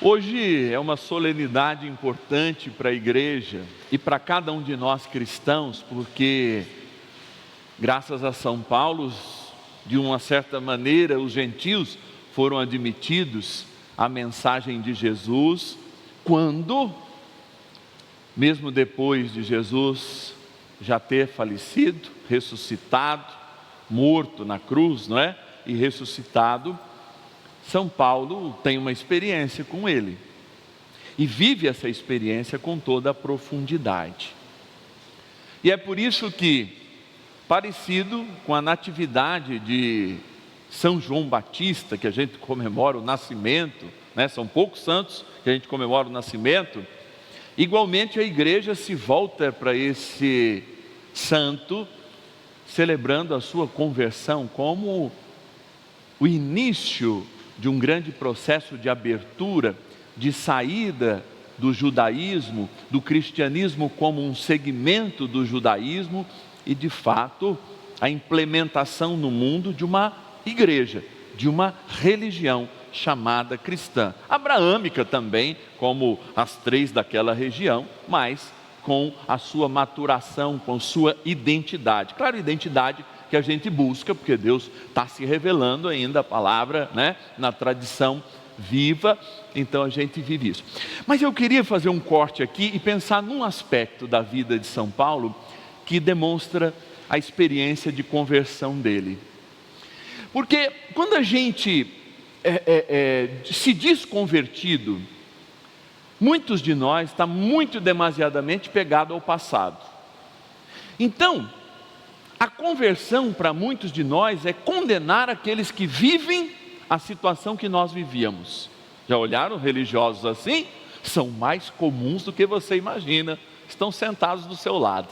Hoje é uma solenidade importante para a igreja e para cada um de nós cristãos, porque graças a São Paulo, de uma certa maneira, os gentios foram admitidos à mensagem de Jesus, quando, mesmo depois de Jesus já ter falecido, ressuscitado, morto na cruz, não é? E ressuscitado, São Paulo tem uma experiência com ele e vive essa experiência com toda a profundidade. E é por isso que, parecido com a natividade de São João Batista, que a gente comemora o nascimento, né? São poucos santos que a gente comemora o nascimento, igualmente a igreja se volta para esse santo, celebrando a sua conversão como o início de um grande processo de abertura, de saída do judaísmo, do cristianismo como um segmento do judaísmo e, de fato, a implementação no mundo de uma igreja, de uma religião chamada cristã, abraâmica também, como as três daquela região, mas com a sua maturação, com sua identidade. Claro, identidade que a gente busca, porque Deus está se revelando ainda a palavra, né, na tradição viva, então a gente vive isso. Mas eu queria fazer um corte aqui e pensar num aspecto da vida de São Paulo que demonstra a experiência de conversão dele. Porque quando a gente se diz convertido, muitos de nós está muito demasiadamente pegado ao passado. Então, a conversão para muitos de nós é condenar aqueles que vivem a situação que nós vivíamos. Já olharam religiosos assim? São mais comuns do que você imagina. Estão sentados do seu lado.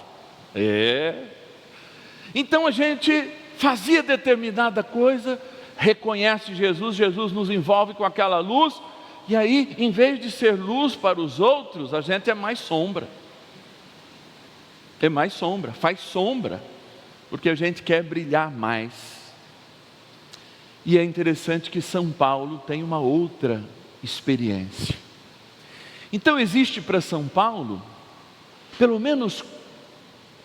Então a gente fazia determinada coisa, reconhece Jesus, Jesus nos envolve com aquela luz, e aí, em vez de ser luz para os outros, a gente é mais sombra. É mais sombra, faz sombra, porque a gente quer brilhar mais. E é interessante que São Paulo tem uma outra experiência. Então existe para São Paulo, pelo menos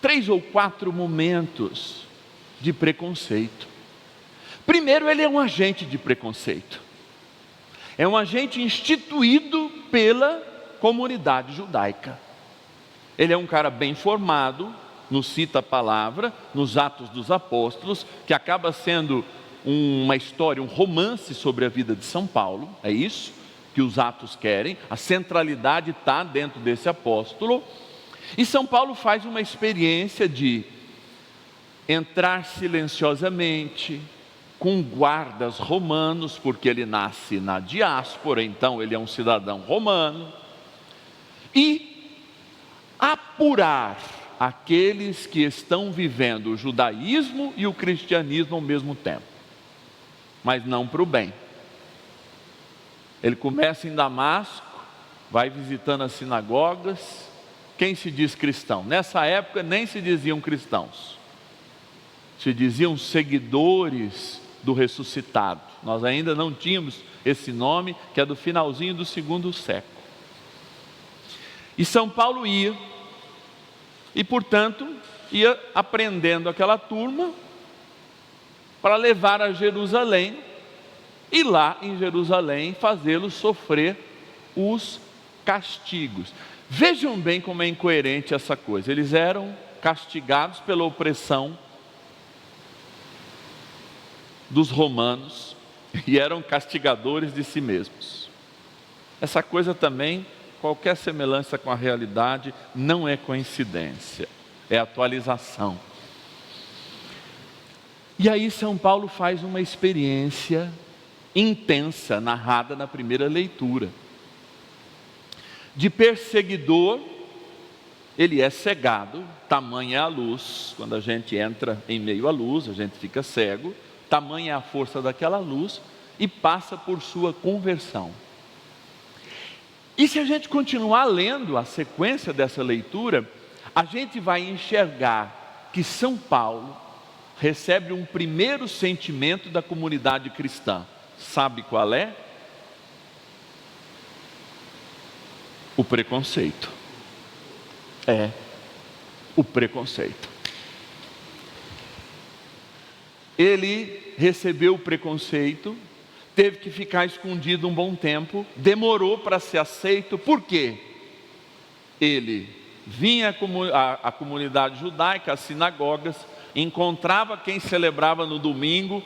3 ou 4 momentos de preconceito. Primeiro, ele é um agente de preconceito. É um agente instituído pela comunidade judaica. Ele é um cara bem formado, nos cita a palavra, nos Atos dos Apóstolos, que acaba sendo uma história, um romance sobre a vida de São Paulo. É isso que os Atos querem, a centralidade está dentro desse apóstolo. E São Paulo faz uma experiência de entrar silenciosamente, com guardas romanos, porque ele nasce na diáspora, então ele é um cidadão romano, e apurar aqueles que estão vivendo o judaísmo e o cristianismo ao mesmo tempo, mas não para o bem. Ele começa em Damasco, vai visitando as sinagogas. Quem se diz cristão? Nessa época nem se diziam cristãos, se diziam seguidores do ressuscitado. Nós ainda não tínhamos esse nome, que é do finalzinho do 2º século. E São Paulo ia, e portanto ia aprendendo aquela turma para levar a Jerusalém, e lá em Jerusalém fazê-los sofrer os castigos. Vejam bem como é incoerente essa coisa. Eles eram castigados pela opressão dos romanos e eram castigadores de si mesmos. Essa coisa também, qualquer semelhança com a realidade não é coincidência, é atualização. E aí São Paulo faz uma experiência intensa, narrada na primeira leitura. De perseguidor, ele é cegado, tamanha é a luz. Quando a gente entra em meio à luz, a gente fica cego. Tamanha é a força daquela luz, e passa por sua conversão. E se a gente continuar lendo a sequência dessa leitura, a gente vai enxergar que São Paulo recebe um primeiro sentimento da comunidade cristã. Sabe qual é? O preconceito. O preconceito. Ele recebeu o preconceito, teve que ficar escondido um bom tempo, demorou para ser aceito. Por quê? Ele vinha à comunidade judaica, às sinagogas, encontrava quem celebrava no domingo,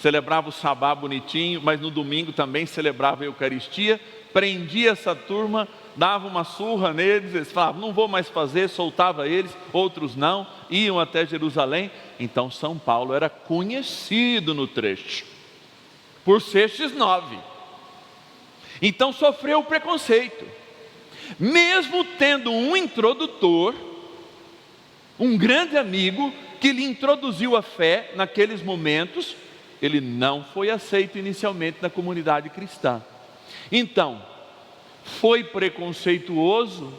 celebrava o sabá bonitinho, mas no domingo também celebrava a Eucaristia, prendia essa turma, dava uma surra neles, eles falavam, não vou mais fazer, soltava eles, outros não, iam até Jerusalém. Então São Paulo era conhecido no trecho, por ser X9, então sofreu o preconceito, mesmo tendo um introdutor, um grande amigo, que lhe introduziu a fé naqueles momentos. Ele não foi aceito inicialmente na comunidade cristã, então foi preconceituoso,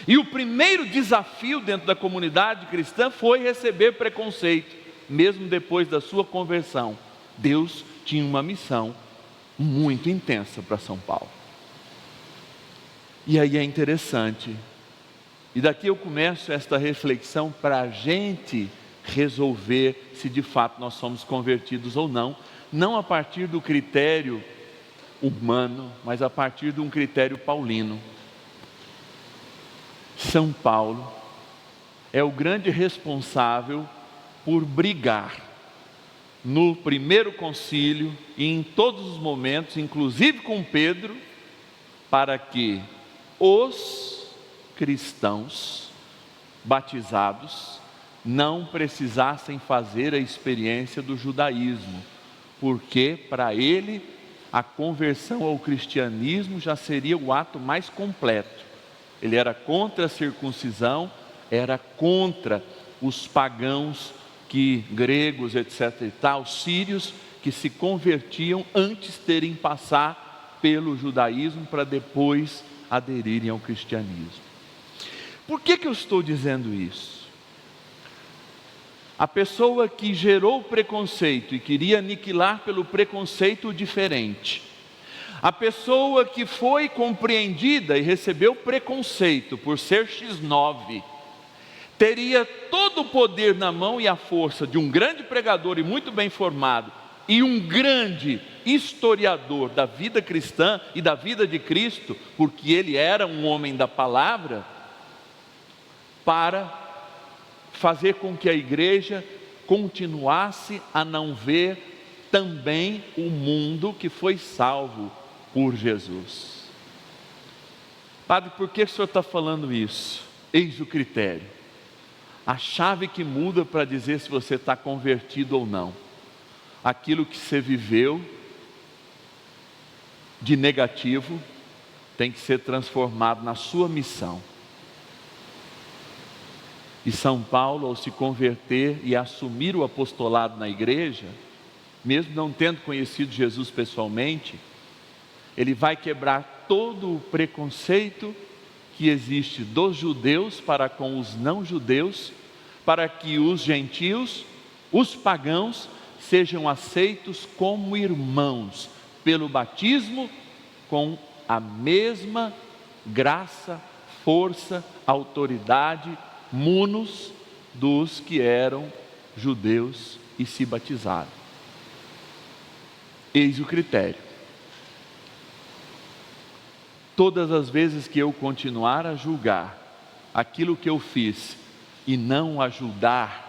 e o primeiro desafio dentro da comunidade cristã foi receber preconceito, mesmo depois da sua conversão. Deus tinha uma missão muito intensa para São Paulo. E aí é interessante, e daqui eu começo esta reflexão para a gente resolver se de fato nós somos convertidos ou não, não a partir do critério humano, mas a partir de um critério paulino. São Paulo é o grande responsável por brigar no primeiro concílio e em todos os momentos, inclusive com Pedro, para que os cristãos batizados não precisassem fazer a experiência do judaísmo, porque para ele a conversão ao cristianismo já seria o ato mais completo. Ele era contra a circuncisão, era contra os pagãos, gregos, etc. e tal, sírios, que se convertiam antes de terem passar pelo judaísmo para depois aderirem ao cristianismo. Por que eu estou dizendo isso? A pessoa que gerou o preconceito e queria aniquilar pelo preconceito o diferente, a pessoa que foi compreendida e recebeu preconceito por ser X9, teria todo o poder na mão e a força de um grande pregador e muito bem formado, e um grande historiador da vida cristã e da vida de Cristo, porque ele era um homem da palavra, para fazer com que a igreja continuasse a não ver também o mundo que foi salvo por Jesus. Padre, por que o senhor está falando isso? Eis o critério, a chave que muda para dizer se você está convertido ou não. Aquilo que você viveu de negativo tem que ser transformado na sua missão. E São Paulo, ao se converter e assumir o apostolado na igreja, mesmo não tendo conhecido Jesus pessoalmente, ele vai quebrar todo o preconceito que existe dos judeus para com os não judeus, para que os gentios, os pagãos, sejam aceitos como irmãos, pelo batismo, com a mesma graça, força, autoridade, munus dos que eram judeus e se batizaram. Eis o critério. Todas as vezes que eu continuar a julgar aquilo que eu fiz e não ajudar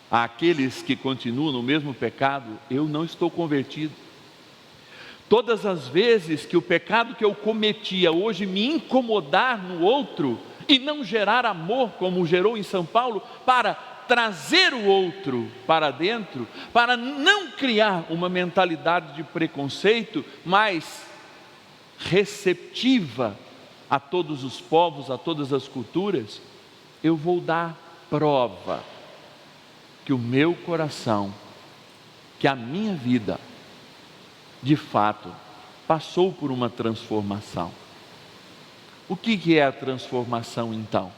àqueles que continuam no mesmo pecado, eu não estou convertido. Todas as vezes que o pecado que eu cometia hoje me incomodar no outro e não gerar amor, como gerou em São Paulo, para trazer o outro para dentro, para não criar uma mentalidade de preconceito, mas receptiva a todos os povos, a todas as culturas, eu vou dar prova que o meu coração, que a minha vida, de fato, passou por uma transformação. O que é a transformação então?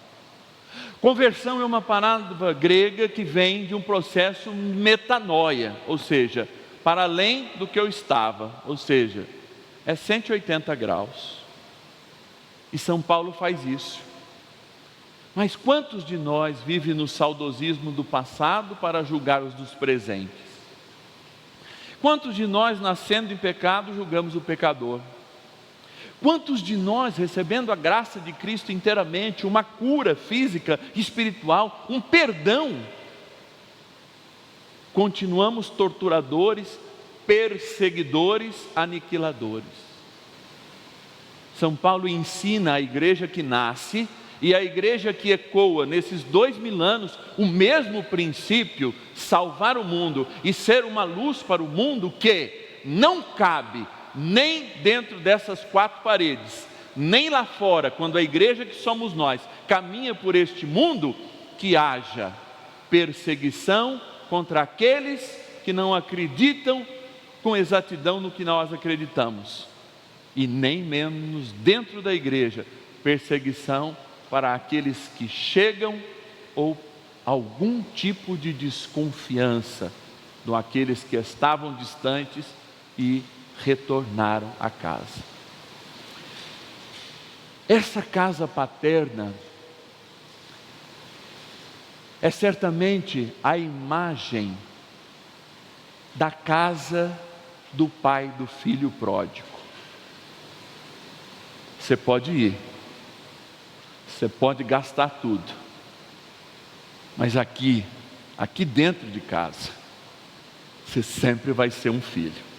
Conversão é uma palavra grega que vem de um processo metanoia, ou seja, para além do que eu estava, ou seja, é 180 graus. E São Paulo faz isso. Mas quantos de nós vivem no saudosismo do passado para julgar os dos presentes? Quantos de nós, nascendo em pecado, julgamos o pecador? Quantos de nós, recebendo a graça de Cristo inteiramente, uma cura física, espiritual, um perdão, continuamos torturadores, perseguidores, aniquiladores? São Paulo ensina a igreja que nasce e a igreja que ecoa nesses 2000 anos o mesmo princípio, salvar o mundo e ser uma luz para o mundo, que não cabe nem dentro dessas 4 paredes, nem lá fora, quando a igreja que somos nós caminha por este mundo, que haja perseguição contra aqueles que não acreditam com exatidão no que nós acreditamos, e nem menos dentro da igreja, perseguição para aqueles que chegam ou algum tipo de desconfiança daqueles que estavam distantes e retornaram à casa. Essa casa paterna é certamente a imagem da casa do pai do filho pródigo. Você pode ir, você pode gastar tudo, mas aqui dentro de casa, você sempre vai ser um filho.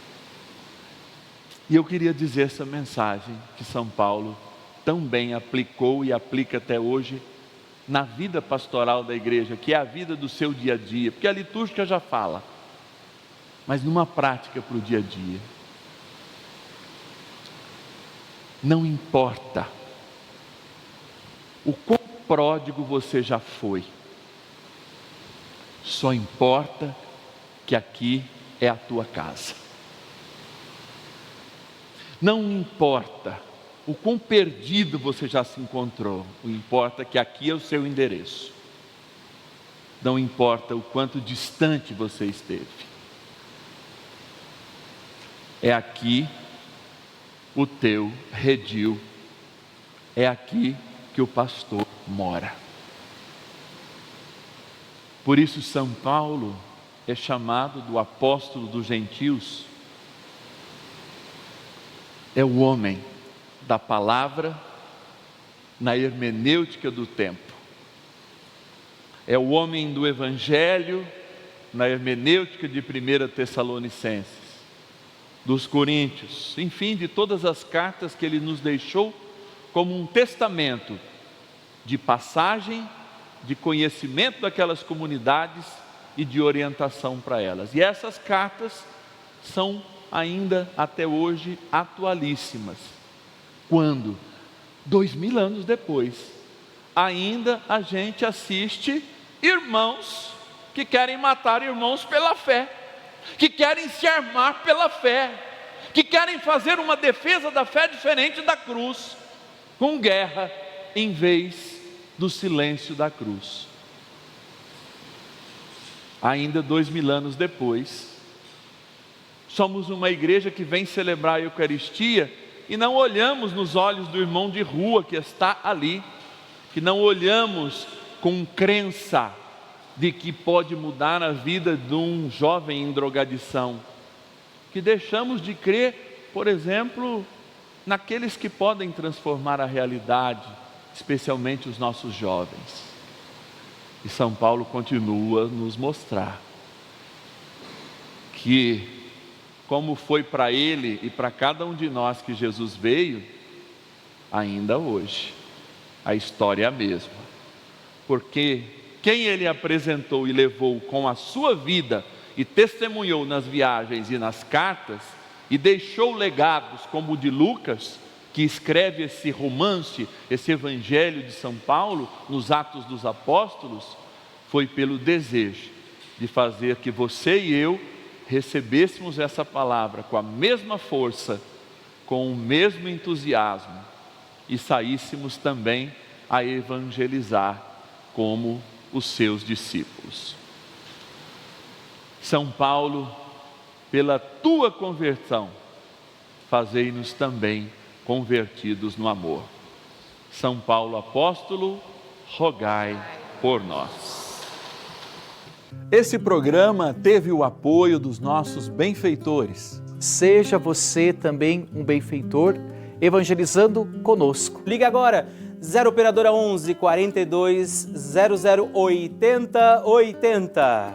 E eu queria dizer essa mensagem que São Paulo tão bem aplicou e aplica até hoje na vida pastoral da igreja, que é a vida do seu dia a dia, porque a litúrgica já fala, mas numa prática para o dia a dia. Não importa o quão pródigo você já foi, só importa que aqui é a tua casa. Não importa o quão perdido você já se encontrou, o importa que aqui é o seu endereço. Não importa o quanto distante você esteve, é aqui o teu redil, é aqui que o pastor mora. Por isso São Paulo é chamado do apóstolo dos gentios. É o homem da palavra na hermenêutica do tempo. É o homem do evangelho na hermenêutica de 1 Tessalonicenses, dos Coríntios, enfim, de todas as cartas que ele nos deixou como um testamento de passagem, de conhecimento daquelas comunidades e de orientação para elas. E essas cartas são ainda até hoje atualíssimas. Quando? 2000 anos depois, ainda a gente assiste irmãos que querem matar irmãos pela fé, que querem se armar pela fé, que querem fazer uma defesa da fé diferente da cruz, com guerra em vez do silêncio da cruz. Ainda 2000 anos depois, somos uma igreja que vem celebrar a Eucaristia e não olhamos nos olhos do irmão de rua que está ali, que não olhamos com crença de que pode mudar a vida de um jovem em drogadição, que deixamos de crer, por exemplo, naqueles que podem transformar a realidade, especialmente os nossos jovens. E São Paulo continua a nos mostrar que, como foi para ele e para cada um de nós que Jesus veio, ainda hoje a história é a mesma, porque quem ele apresentou e levou com a sua vida e testemunhou nas viagens e nas cartas, e deixou legados como o de Lucas, que escreve esse romance, esse evangelho de São Paulo, nos Atos dos Apóstolos, foi pelo desejo de fazer que você e eu recebêssemos essa palavra com a mesma força, com o mesmo entusiasmo, e saíssemos também a evangelizar como os seus discípulos. São Paulo, pela tua conversão, fazei-nos também convertidos no amor. São Paulo apóstolo, rogai por nós. Esse programa teve o apoio dos nossos benfeitores. Seja você também um benfeitor, evangelizando conosco. Ligue agora, 0 operadora 11 42 00 80 80.